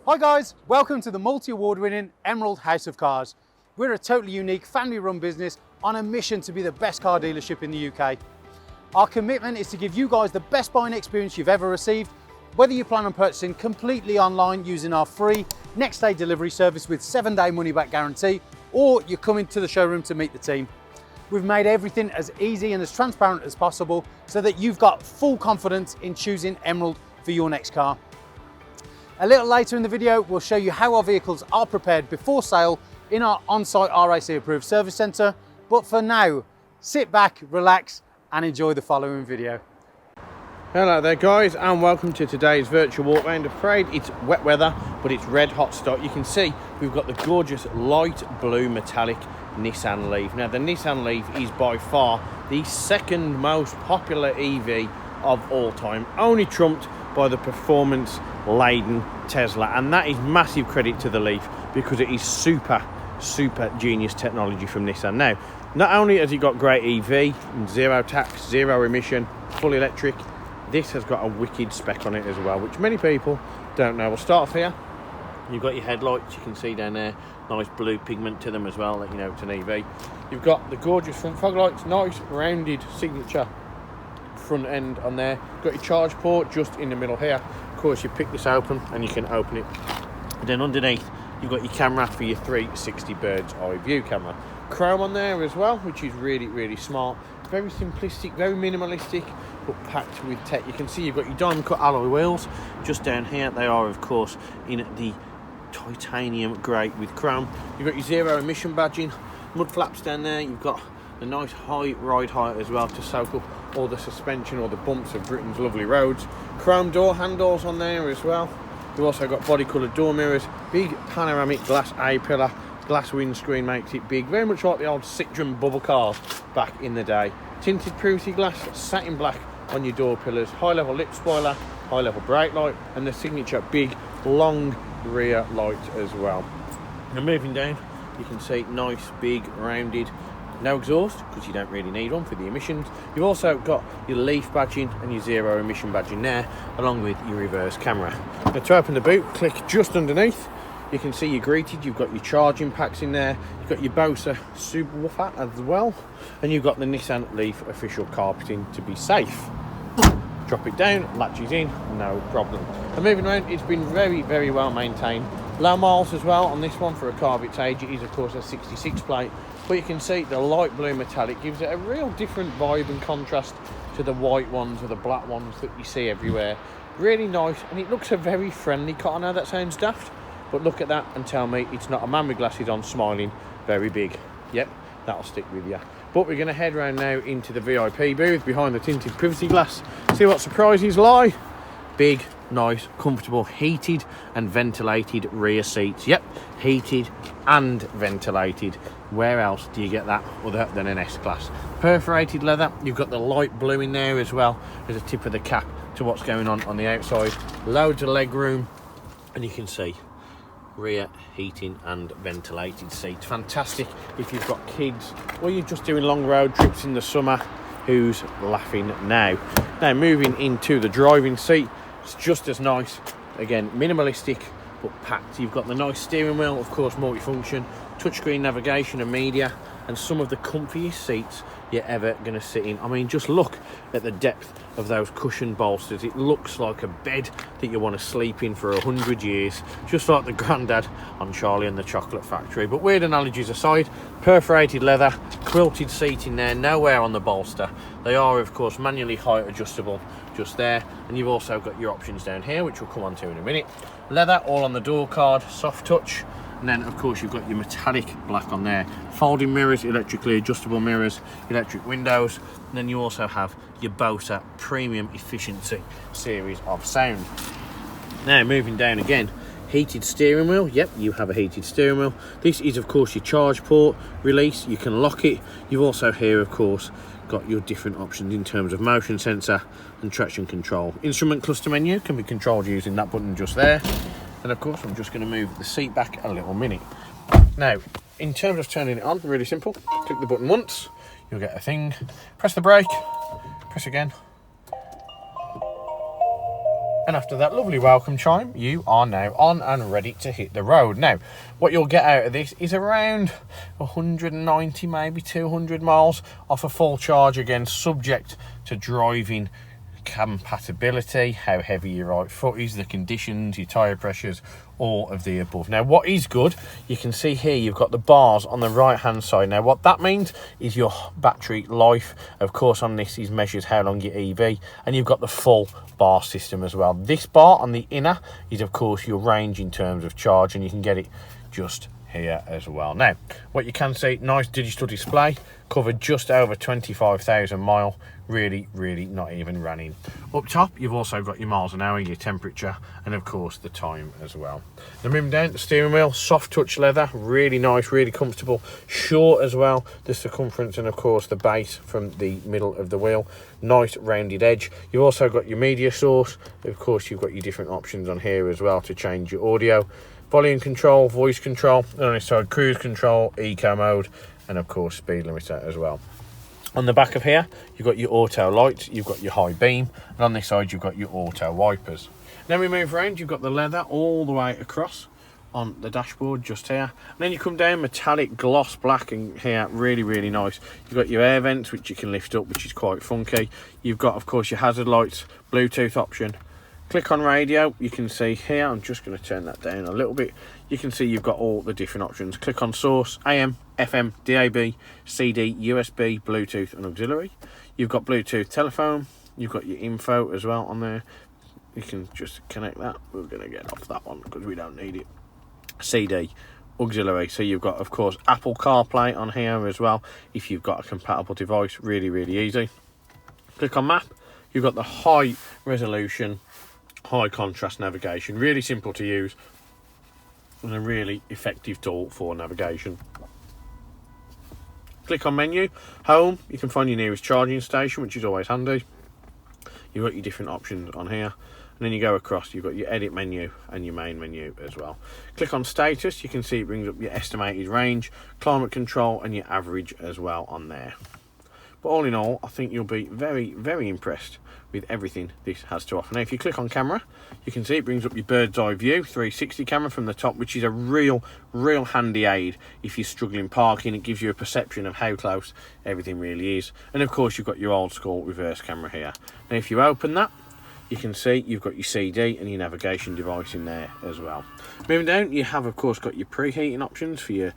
Hi guys, welcome to the multi-award winning Emerald House of Cars. We're a totally unique family run business on a mission to be the best car dealership in the UK. Our commitment is to give you guys the best buying experience you've ever received, whether you plan on purchasing completely online using our free next day delivery service with 7-day money back guarantee, or you're coming to the showroom to meet the team. We've made everything as easy and as transparent as possible so that you've got full confidence in choosing Emerald for your next car. A little later in the video, we'll show you how our vehicles are prepared before sale in our on-site RAC approved service centre. But for now, sit back, relax and enjoy the following video. Hello there guys, and welcome to today's virtual walk round. Afraid it's wet weather, but it's red hot stock. You can see we've got the gorgeous light blue metallic Nissan Leaf. Now the Nissan Leaf is by far the second most popular EV of all time, only trumped by the performance laden Tesla, and that is massive credit to the Leaf because it is super genius technology from Nissan. Now, not only has it got great EV, zero tax, zero emission, full electric, this has got a wicked spec on it as well, which many people don't know. We'll start off here. You've got your headlights, you can see down there, nice blue pigment to them as well, let you know it's an EV. You've got the gorgeous front fog lights, nice rounded signature front end on there. Got your charge port just in the middle here. Of course, you pick this open and you can open it. And then underneath, you've got your camera for your 360 bird's eye view camera. Chrome on there as well, which is really smart. Very simplistic, very minimalistic, but packed with tech. You can see you've got your diamond cut alloy wheels just down here. They are, of course, in the titanium grey with chrome. You've got your zero emission badging, mud flaps down there. You've got a nice high ride height as well to soak up all the suspension or the bumps of Britain's lovely roads. Chrome door handles on there as well. You've also got body coloured door mirrors, big panoramic glass A-pillar, glass windscreen makes it big, very much like the old Citroen bubble cars back in the day. Tinted privacy glass, satin black on your door pillars, high level lip spoiler, high level brake light, and the signature big long rear light as well. Now moving down, you can see nice big rounded, no exhaust because you don't really need one for the emissions. You've also got your Leaf badging and your zero emission badging there, along with your reverse camera. Now to open the boot, click just underneath. You can see you're greeted, you've got your charging packs in there, you've got your BOSE subwoofer as well, and you've got the Nissan Leaf official carpeting to be safe. Drop it down, latches in, no problem. And moving around, it's been very well maintained. Low miles as well on this one for a car of its age. It is of course a 66 plate, but you can see the light blue metallic gives it a real different vibe and contrast to the white ones or the black ones that you see everywhere. Really nice, and it looks a very friendly car. I know that sounds daft, but look at that and tell me it's not a man with glasses on smiling very big. Yep, that'll stick with you. But we're going to head round now into the VIP booth behind the tinted privacy glass. See what surprises lie. Big, nice, comfortable, heated and ventilated rear seats. Yep, heated and ventilated. Where else do you get that other than an S-Class? Perforated leather. You've got the light blue in there as well as a tip of the cap to what's going on the outside. Loads of leg room, and you can see rear heating and ventilated seats. Fantastic if you've got kids or you're just doing long road trips in the summer. Who's laughing now? Now moving into the driving seat, it's just as nice. Again, minimalistic but packed. You've got the nice steering wheel, of course multifunction, touchscreen navigation and media, and some of the comfiest seats you're ever going to sit in. I mean, just look at the depth of those cushion bolsters. It looks like a bed that you want to sleep in for 100 years, just like the granddad on Charlie and the Chocolate Factory. But weird analogies aside, perforated leather, quilted seat in there, no wear on the bolster. They are of course manually height adjustable just there, and you've also got your options down here which we'll come on to in a minute. Leather all on the door card, soft touch. And then of course you've got your metallic black on there, folding mirrors, electrically adjustable mirrors, electric windows, and then you also have your BOSE premium efficiency series of sound. Now moving down again, heated steering wheel. Yep, you have a heated steering wheel. This is of course your charge port release, you can lock it. You've also here of course got your different options in terms of motion sensor and traction control. Instrument cluster menu can be controlled using that button just there. And of course I'm just going to move the seat back a little minute. Now in terms of turning it on, really simple. Click the button once, you'll get a thing. Press the brake, press again, And after that lovely welcome chime, you are now on and ready to hit the road. Now, what you'll get out of this is around 190, maybe 200 miles off a full charge, again, subject to driving compatibility, how heavy your right foot is, the conditions, your tyre pressures, all of the above. Now, what is good, you can see here you've got the bars on the right hand side. Now, what that means is your battery life, of course, on this is measures how long your EV, and you've got the full bar system as well. This bar on the inner is, of course, your range in terms of charge, and you can get it just here as well. Now, what you can see, nice digital display, covered just over 25,000 miles, really not even running. Up top, you've also got your miles an hour, your temperature, and of course the time as well. Now, moving down, the steering wheel, soft touch leather, really nice, really comfortable, short as well, the circumference, and of course the base from the middle of the wheel, nice rounded edge. You've also got your media source, of course you've got your different options on here as well to change your audio, volume control, voice control, and on this side cruise control, eco mode, and of course speed limiter as well. On the back of here, you've got your auto lights, you've got your high beam, and on this side you've got your auto wipers. Then we move around, you've got the leather all the way across on the dashboard just here. And then you come down, metallic gloss black, and here, really nice. You've got your air vents, which you can lift up, which is quite funky. You've got, of course, your hazard lights, Bluetooth option. Click on radio, you can see here, I'm just going to turn that down a little bit. You can see you've got all the different options. Click on source, AM, FM, DAB, CD, USB, Bluetooth and auxiliary. You've got Bluetooth telephone, you've got your info as well on there. You can just connect that. We're going to get off that one because we don't need it. CD, auxiliary. So you've got, of course, Apple CarPlay on here as well if you've got a compatible device. Really easy. Click on map. You've got the high resolution, high contrast navigation, really simple to use and a really effective tool for navigation. Click on menu, home, you can find your nearest charging station, which is always handy. You've got your different options on here, and then you go across, you've got your edit menu and your main menu as well. Click on status, you can see it brings up your estimated range, climate control and your average as well on there. But all in all, I think you'll be very impressed with everything this has to offer. Now, if you click on camera, you can see it brings up your bird's eye view 360 camera from the top, which is a real handy aid if you're struggling parking. It gives you a perception of how close everything really is. And of course, you've got your old school reverse camera here. Now, if you open that, you can see you've got your CD and your navigation device in there as well. Moving down, you have, of course, got your preheating options for your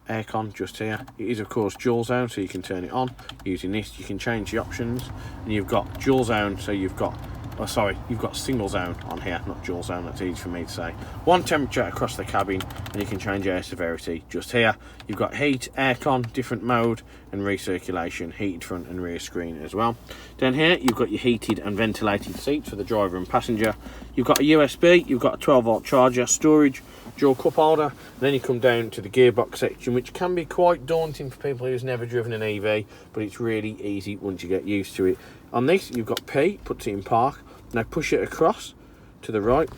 aircon just here. It is, of course, dual zone, so you can turn it on using this. You can change the options, and you've got dual zone, so you've got you've got single zone on here, not dual zone. That's easy for me to say. One temperature across the cabin, and you can change air severity just here. You've got heat, aircon, different mode, and recirculation, heated front and rear screen as well. Down here, you've got your heated and ventilated seats for the driver and passenger. You've got a USB, you've got a 12-volt charger, storage, dual cup holder, and then you come down to the gearbox section, which can be quite daunting for people who's never driven an EV, but it's really easy once you get used to it. On this, you've got P, puts it in park. Now push it across to the right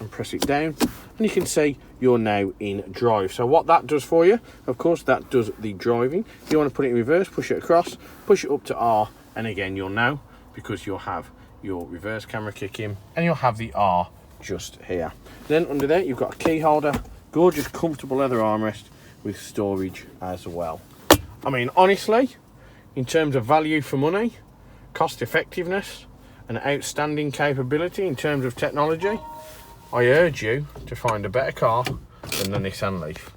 and press it down, and you can see you're now in drive. So what that does for you, of course, that does the driving. If you want to put it in reverse, push it across, push it up to R, and again you'll know, because you'll have your reverse camera kick in, and you'll have the R just here. Then under there, you've got a key holder, gorgeous comfortable leather armrest with storage as well. I mean, honestly, in terms of value for money, cost effectiveness and outstanding capability in terms of technology, I urge you to find a better car than the Nissan Leaf.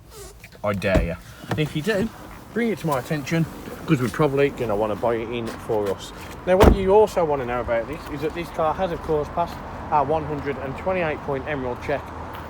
I dare you. And if you do, bring it to my attention, because we're probably going to want to buy it in for us. Now, what you also want to know about this is that this car has, of course, passed our 128-point Emerald check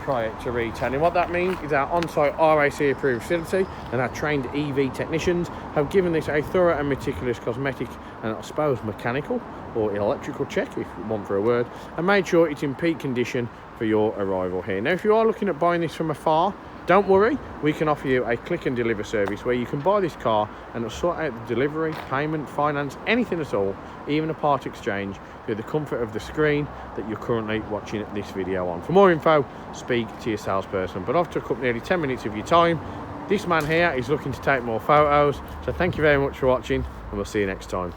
prior to retailing. What that means is our on-site RAC approved facility and our trained EV technicians have given this a thorough and meticulous cosmetic and, I suppose, mechanical or electrical check, if you want for a word, and made sure it's in peak condition for your arrival here. Now, if you are looking at buying this from afar, don't worry, we can offer you a click and deliver service where you can buy this car and sort out the delivery, payment, finance, anything at all, even a part exchange, through the comfort of the screen that you're currently watching this video on. For more info, speak to your salesperson. But I've took up nearly 10 minutes of your time. This man here is looking to take more photos, so thank you very much for watching, and we'll see you next time.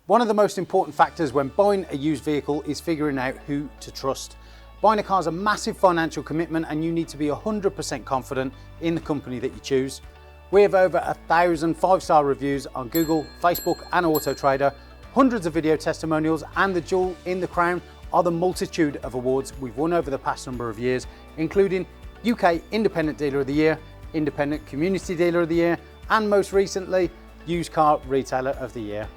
One of the most important factors when buying a used vehicle is figuring out who to trust. Buying a car is a massive financial commitment and you need to be 100% confident in the company that you choose. We have over 1,000 5-star reviews on Google, Facebook and Auto Trader, hundreds of video testimonials, and the jewel in the crown are the multitude of awards we've won over the past number of years, including UK Independent Dealer of the Year, Independent Community Dealer of the Year, and most recently, Used Car Retailer of the Year.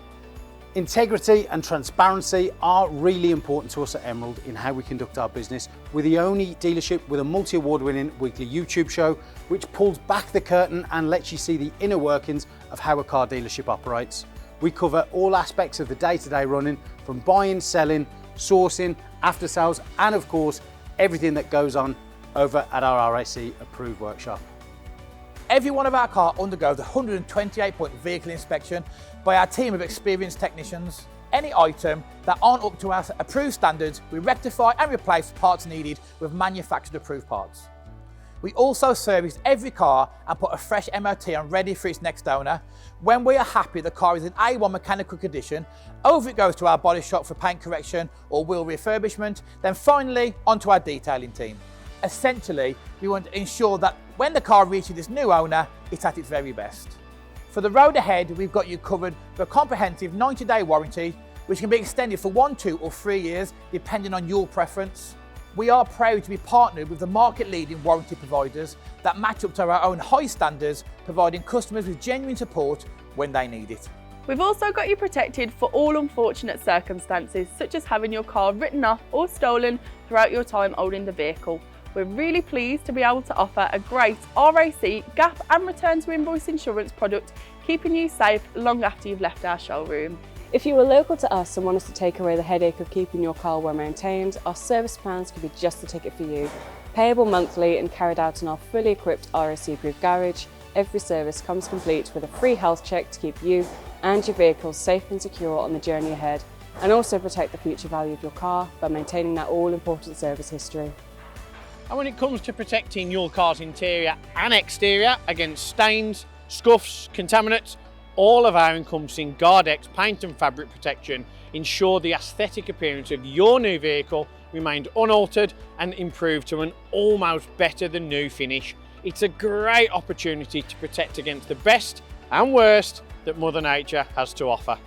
Integrity and transparency are really important to us at Emerald in how we conduct our business. We're the only dealership with a multi-award winning weekly YouTube show which pulls back the curtain and lets you see the inner workings of how a car dealership operates. We cover all aspects of the day-to-day running, from buying, selling, sourcing, after sales, and of course everything that goes on over at our RAC approved workshop. Every one of our cars undergoes a 128-point vehicle inspection by our team of experienced technicians. Any item that aren't up to our approved standards, we rectify and replace parts needed with manufactured approved parts. We also service every car and put a fresh MOT on ready for its next owner. When we are happy the car is in A1 mechanical condition, over it goes to our body shop for paint correction or wheel refurbishment, then finally onto our detailing team. Essentially, we want to ensure that when the car reaches its new owner, it's at its very best. For the road ahead, we've got you covered for a comprehensive 90-day warranty, which can be extended for 1, 2 or 3 years, depending on your preference. We are proud to be partnered with the market-leading warranty providers that match up to our own high standards, providing customers with genuine support when they need it. We've also got you protected for all unfortunate circumstances, such as having your car written off or stolen throughout your time holding the vehicle. We're really pleased to be able to offer a great RAC, gap and return to invoice insurance product, keeping you safe long after you've left our showroom. If you are local to us and want us to take away the headache of keeping your car well maintained, our service plans could be just the ticket for you. Payable monthly and carried out in our fully equipped RAC approved garage, every service comes complete with a free health check to keep you and your vehicle safe and secure on the journey ahead, and also protect the future value of your car by maintaining that all-important service history. And when it comes to protecting your car's interior and exterior against stains, scuffs, contaminants, all of our encompassing Guardex paint and fabric protection ensure the aesthetic appearance of your new vehicle remained unaltered and improved to an almost better than new finish. It's a great opportunity to protect against the best and worst that Mother Nature has to offer.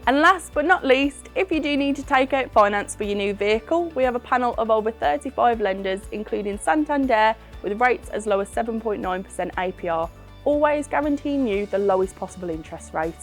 And last but not least, if you do need to take out finance for your new vehicle, we have a panel of over 35 lenders, including Santander, with rates as low as 7.9% APR, always guaranteeing you the lowest possible interest rate.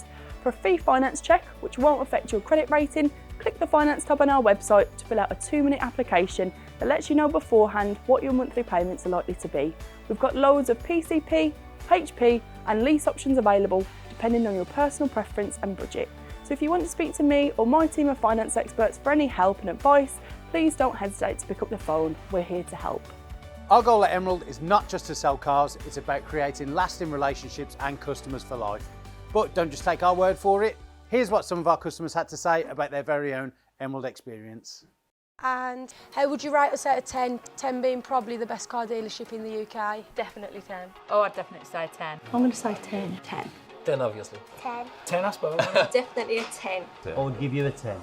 For a free finance check, which won't affect your credit rating, click the finance tab on our website to fill out a 2-minute application that lets you know beforehand what your monthly payments are likely to be. We've got loads of PCP, HP and lease options available, depending on your personal preference and budget. So if you want to speak to me or my team of finance experts for any help and advice, please don't hesitate to pick up the phone. We're here to help. Our goal at Emerald is not just to sell cars, it's about creating lasting relationships and customers for life. But don't just take our word for it. Here's what some of our customers had to say about their very own Emerald experience. And how would you rate us out of 10? 10 being probably the best car dealership in the UK. Definitely 10. Oh, I'd definitely say 10. I'm going to say 10. 10. 10 obviously. 10. 10 I suppose. Definitely a 10. I would give you a 10.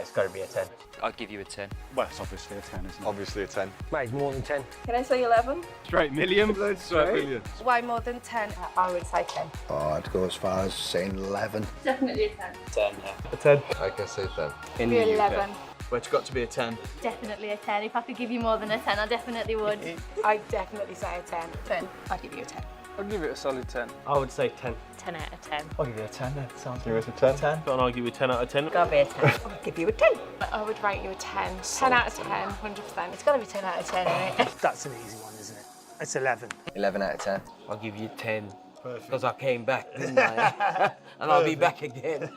It's got to be a 10. I'd give you a 10. Well, it's obviously a 10, isn't it? Obviously a 10. Mate, more than 10. Can I say 11? Straight million, straight million. Way more than 10. I would say 10. Oh, I'd go as far as saying 11. Definitely a 10. 10, yeah. A 10. I can say 10. In Maybe the 11. UK. Well, it's got to be a 10. Definitely a 10. If I could give you more than a 10, I definitely would. I'd definitely say a 10. 10. I'd give you a 10. I'd give it a solid 10. I would say 10. 10 out of 10. I'll give you a 10 then. Sounds Give us a 10. 10. But I'll give you a 10 out of 10. Gotta be a 10. I'd give you a 10. I would rate you a 10. 10 out of 10, 100%. It's gotta be 10 out of 10, isn't it? That's an easy one, isn't it? It's 11. 11 out of 10. I'll give you 10. Because I came back, didn't I? And I'll be back again.